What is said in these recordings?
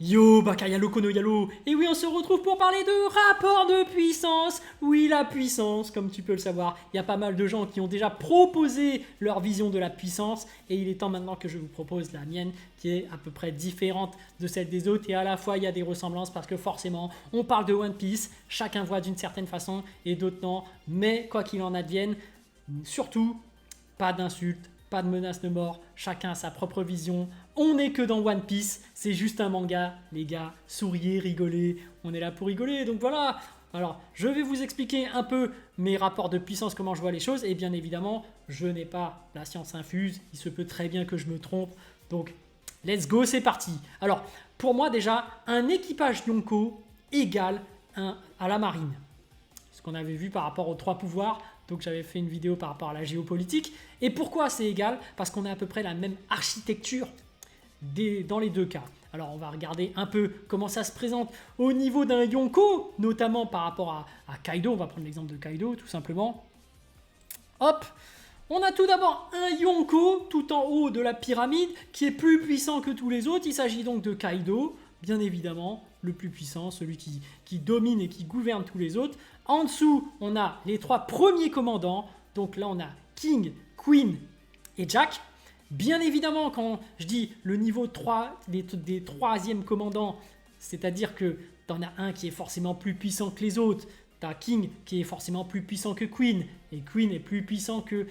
Yo, Bakayalo Kono Yalo. Et oui, on se retrouve pour parler de rapport de puissance. Oui, la puissance, comme tu peux le savoir. Il y a pas mal de gens qui ont déjà proposé leur vision de la puissance. Et il est temps maintenant que je vous propose la mienne, qui est à peu près différente de celle des autres. Et à la fois, il y a des ressemblances parce que forcément, on parle de One Piece. Chacun voit d'une certaine façon et d'autres non. Mais quoi qu'il en advienne, surtout, pas d'insultes, pas de menaces de mort, chacun a sa propre vision. On n'est que dans One Piece, c'est juste un manga, les gars, souriez, rigolez, on est là pour rigoler, donc voilà. Alors, je vais vous expliquer un peu mes rapports de puissance, comment je vois les choses, et bien évidemment, je n'ai pas la science infuse, il se peut très bien que je me trompe, donc let's go, c'est parti. Alors, pour moi déjà, un équipage Yonko égale à la marine. Ce qu'on avait vu par rapport aux trois pouvoirs. Donc j'avais fait une vidéo par rapport à la géopolitique. Et pourquoi c'est égal? Parce qu'on a à peu près la même architecture dans les deux cas. Alors on va regarder un peu comment ça se présente au niveau d'un Yonko, notamment par rapport à Kaido. On va prendre l'exemple de Kaido tout simplement. Hop, on a tout d'abord un Yonko tout en haut de la pyramide qui est plus puissant que tous les autres. Il s'agit donc de Kaido, bien évidemment, le plus puissant, celui qui domine et qui gouverne tous les autres. En dessous, on a les trois premiers commandants. Donc là, on a King, Queen et Jack. Bien évidemment, quand je dis le niveau 3 des troisièmes commandants, c'est-à-dire que tu en as un qui est forcément plus puissant que les autres. Tu as King qui est forcément plus puissant que Queen. Et Queen est plus puissant que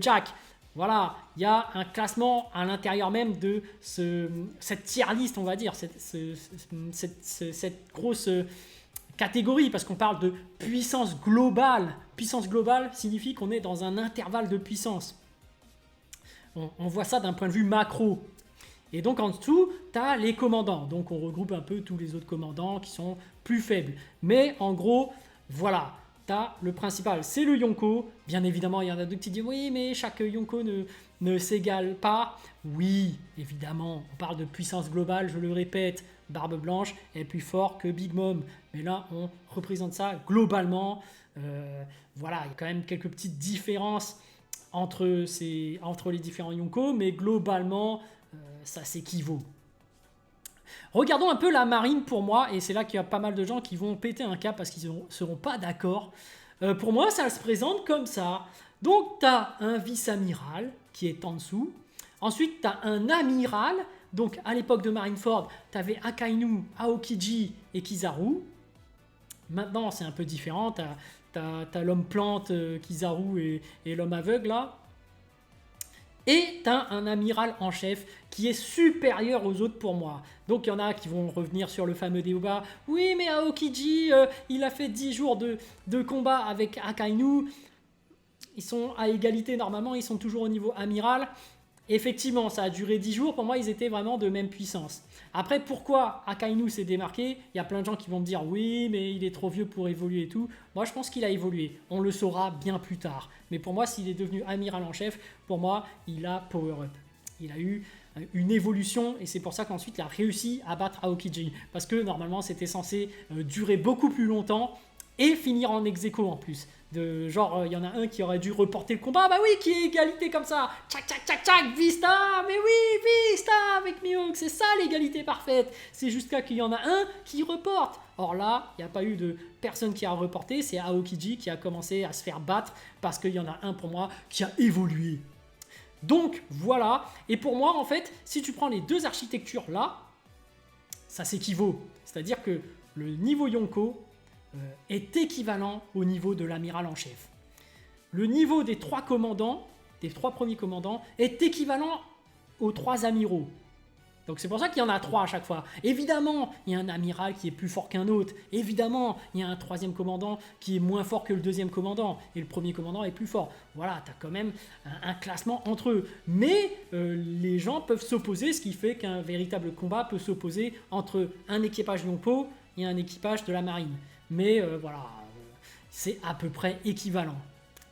Jack. Voilà, il y a un classement à l'intérieur même de cette tier list, on va dire, cette grosse catégorie, parce qu'on parle de puissance globale. Puissance globale signifie qu'on est dans un intervalle de puissance. On voit ça d'un point de vue macro. Et donc en dessous, tu as les commandants. Donc on regroupe un peu tous les autres commandants qui sont plus faibles. Mais en gros, voilà. T'as le principal, c'est le Yonko. Bien évidemment, il y en a d'autres qui disent oui, mais chaque Yonko ne s'égale pas. Oui, évidemment, on parle de puissance globale, je le répète. Barbe Blanche est plus fort que Big Mom. Mais là, on représente ça globalement. Voilà, il y a quand même quelques petites différences entre les différents Yonko, mais globalement, ça s'équivaut. Regardons un peu la marine pour moi, et c'est là qu'il y a pas mal de gens qui vont péter un câble parce qu'ils ne seront pas d'accord. Pour moi, ça se présente comme ça. Donc, tu as un vice-amiral qui est en dessous. Ensuite, tu as un amiral. Donc, à l'époque de Marineford, tu avais Akainu, Aokiji et Kizaru. Maintenant, c'est un peu différent. Tu as l'homme plante, Kizaru et l'homme aveugle là. Et tu as un amiral en chef qui est supérieur aux autres pour moi. Donc il y en a qui vont revenir sur le fameux débat. Oui, mais Aokiji, il a fait 10 jours de combat avec Akainu. Ils sont à égalité normalement, ils sont toujours au niveau amiral. Effectivement, ça a duré 10 jours. Pour moi, ils étaient vraiment de même puissance. Après, pourquoi Akainu s'est démarqué? Il y a plein de gens qui vont me dire oui, mais il est trop vieux pour évoluer et tout. Moi, je pense qu'il a évolué. On le saura bien plus tard. Mais pour moi, s'il est devenu amiral en chef, pour moi, il a power up. Il a eu une évolution et c'est pour ça qu'ensuite, il a réussi à battre Aokiji. Parce que normalement, c'était censé durer beaucoup plus longtemps et finir en ex-aequo en plus. De genre, il y en a un qui aurait dû reporter le combat, bah oui, qui est égalité comme ça, tchac tchac tchac tchac, Vista, mais oui, Vista avec Mihawk, c'est ça l'égalité parfaite. C'est jusqu'à qu'il y en a un qui reporte. Or là, il n'y a pas eu de personne qui a reporté, c'est Aokiji qui a commencé à se faire battre parce qu'il y en a un pour moi qui a évolué. Donc voilà, et pour moi en fait, si tu prends les deux architectures là, ça s'équivaut. C'est-à-dire que le niveau Yonko est équivalent au niveau de l'amiral en chef. Le niveau des trois commandants, des trois premiers commandants, est équivalent aux trois amiraux. Donc c'est pour ça qu'il y en a trois à chaque fois. Évidemment, il y a un amiral qui est plus fort qu'un autre. Évidemment, il y a un troisième commandant qui est moins fort que le deuxième commandant. Et le premier commandant est plus fort. Voilà, tu as quand même un classement entre eux. Mais les gens peuvent s'opposer, ce qui fait qu'un véritable combat peut s'opposer entre un équipage Yonko et un équipage de la marine. Mais voilà, c'est à peu près équivalent.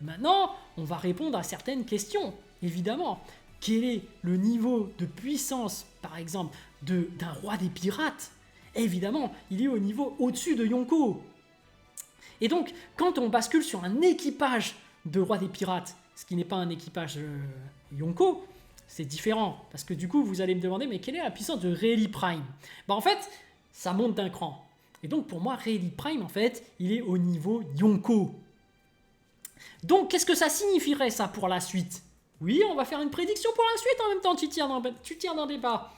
Maintenant, on va répondre à certaines questions, évidemment. Quel est le niveau de puissance, par exemple, d'un roi des pirates? Évidemment, il est au niveau au-dessus de Yonko. Et donc, quand on bascule sur un équipage de roi des pirates, ce qui n'est pas un équipage Yonko, c'est différent. Parce que du coup, vous allez me demander, mais quelle est la puissance de Rayleigh Prime? En fait, ça monte d'un cran. Et donc, pour moi, Rayleigh Prime, en fait, il est au niveau Yonko. Donc, qu'est-ce que ça signifierait, ça, pour la suite? Oui, on va faire une prédiction pour la suite en même temps, tu tires dans des pas.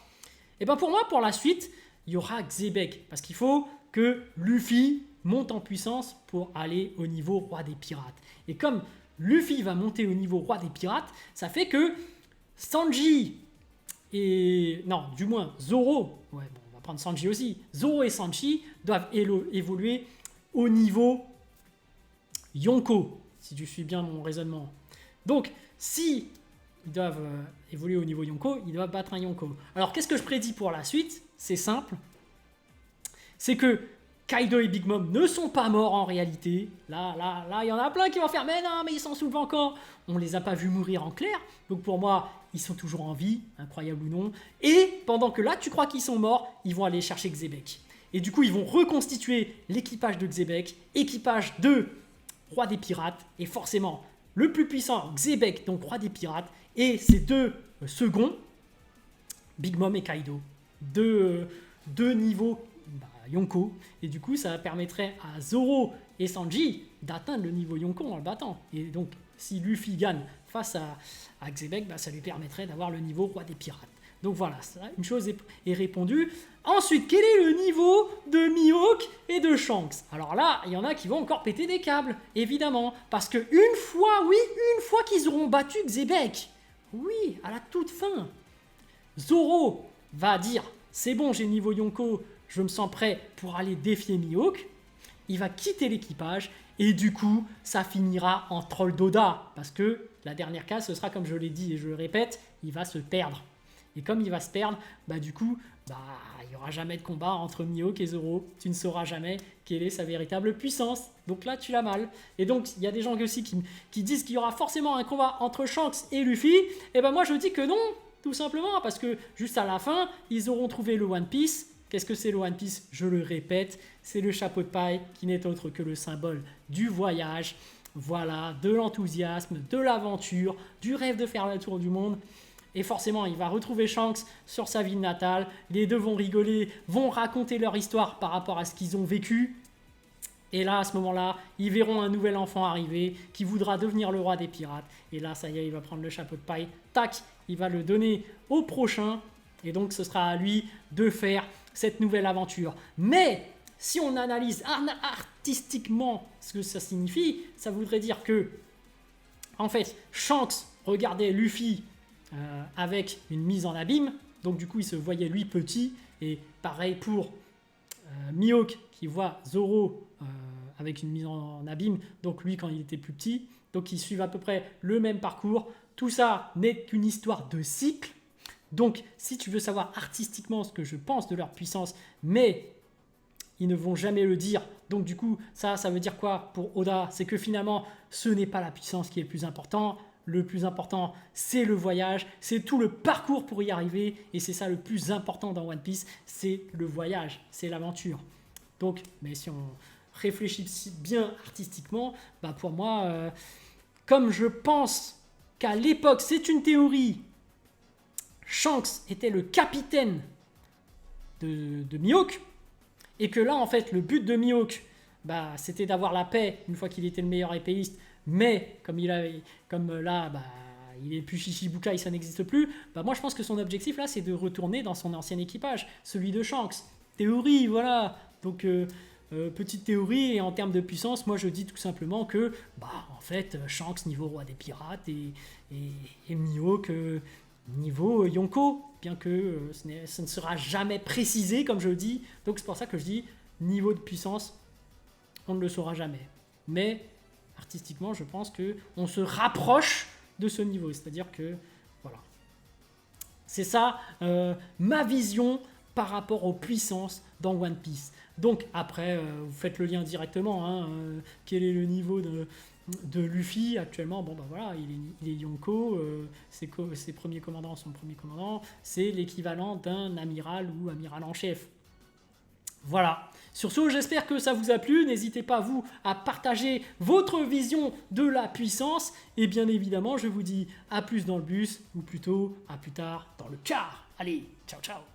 Et bien, pour moi, pour la suite, il y aura Xebec. Parce qu'il faut que Luffy monte en puissance pour aller au niveau roi des pirates. Et comme Luffy va monter au niveau roi des pirates, ça fait que Sanji et... Non, du moins, Zoro, ouais, bon, on va prendre Sanji aussi, Zoro et Sanji doivent évoluer au niveau Yonko, si tu suis bien mon raisonnement. Donc, si ils doivent évoluer au niveau Yonko, ils doivent battre un Yonko. Alors, qu'est-ce que je prédis pour la suite? C'est simple. C'est que Kaido et Big Mom ne sont pas morts en réalité. Là, il y en a plein qui vont faire « Mais non, mais ils s'en soulèvent encore !» On les a pas vus mourir en clair. Donc pour moi, ils sont toujours en vie, incroyable ou non. Et pendant que là, tu crois qu'ils sont morts, ils vont aller chercher Xebec. Et du coup, ils vont reconstituer l'équipage de Xebec, équipage de Roi des Pirates. Et forcément, le plus puissant, Xebec, donc Roi des Pirates, et ses deux seconds, Big Mom et Kaido. Deux niveaux Yonko, et du coup ça permettrait à Zoro et Sanji d'atteindre le niveau Yonko en le battant. Et donc si Luffy gagne face à Xebec, ça lui permettrait d'avoir le niveau roi des pirates. Donc voilà, ça, une chose est répondue. Ensuite, quel est le niveau de Mihawk et de Shanks? Alors là, il y en a qui vont encore péter des câbles, évidemment, parce que une fois qu'ils auront battu Xebec, oui, à la toute fin, Zoro va dire « C'est bon, j'ai le niveau Yonko, je me sens prêt pour aller défier Mihawk ». Il va quitter l'équipage et du coup, ça finira en troll d'Oda. Parce que la dernière case, ce sera comme je l'ai dit et je le répète, il va se perdre. Et comme il va se perdre, du coup, il n'y aura jamais de combat entre Mihawk et Zoro. Tu ne sauras jamais quelle est sa véritable puissance. Donc là, tu l'as mal. Et donc, il y a des gens aussi qui disent qu'il y aura forcément un combat entre Shanks et Luffy. Et moi, je dis que non, tout simplement, parce que juste à la fin, ils auront trouvé le One Piece. Qu'est-ce que c'est le One Piece? Je le répète, c'est le chapeau de paille qui n'est autre que le symbole du voyage, voilà, de l'enthousiasme, de l'aventure, du rêve de faire le tour du monde. Et forcément, il va retrouver Shanks sur sa ville natale, les deux vont rigoler, vont raconter leur histoire par rapport à ce qu'ils ont vécu. Et là, à ce moment-là, ils verront un nouvel enfant arriver qui voudra devenir le roi des pirates. Et là, ça y est, il va prendre le chapeau de paille, tac, il va le donner au prochain. Et donc, ce sera à lui de faire cette nouvelle aventure. Mais si on analyse artistiquement ce que ça signifie, ça voudrait dire que, en fait, Shanks regardait Luffy avec une mise en abîme. Donc, du coup, il se voyait lui petit. Et pareil pour Mihawk qui voit Zoro avec une mise en abîme. Donc, lui, quand il était plus petit. Donc, ils suivent à peu près le même parcours. Tout ça n'est qu'une histoire de cycle. Donc, si tu veux savoir artistiquement ce que je pense de leur puissance, mais ils ne vont jamais le dire. Donc, du coup, ça veut dire quoi pour Oda? C'est que finalement, ce n'est pas la puissance qui est le plus important. Le plus important, c'est le voyage, c'est tout le parcours pour y arriver. Et c'est ça le plus important dans One Piece, c'est le voyage, c'est l'aventure. Donc, mais si on réfléchit bien artistiquement, pour moi, comme je pense qu'à l'époque, c'est une théorie, Shanks était le capitaine de Mihawk, et que là, en fait, le but de Mihawk, c'était d'avoir la paix une fois qu'il était le meilleur épéiste, mais comme il est plus Shichibukai, ça n'existe plus, moi je pense que son objectif là, c'est de retourner dans son ancien équipage, celui de Shanks. Théorie, voilà. Donc, petite théorie, et en termes de puissance, moi je dis tout simplement que, en fait, Shanks niveau roi des pirates et Mihawk niveau Yonko, bien que ce ne sera jamais précisé, comme je le dis. Donc c'est pour ça que je dis niveau de puissance, on ne le saura jamais. Mais artistiquement, je pense qu'on se rapproche de ce niveau. C'est-à-dire que, voilà. C'est ça ma vision par rapport aux puissances dans One Piece. Donc après, vous faites le lien directement. Quel est le niveau de Luffy actuellement? Voilà, il est Yonko, ses premiers commandants sont premiers commandants, c'est l'équivalent d'un amiral ou amiral en chef. Voilà. Sur ce, j'espère que ça vous a plu. N'hésitez pas, vous, à partager votre vision de la puissance. Et bien évidemment, je vous dis à plus dans le bus, ou plutôt à plus tard dans le car. Allez, ciao, ciao.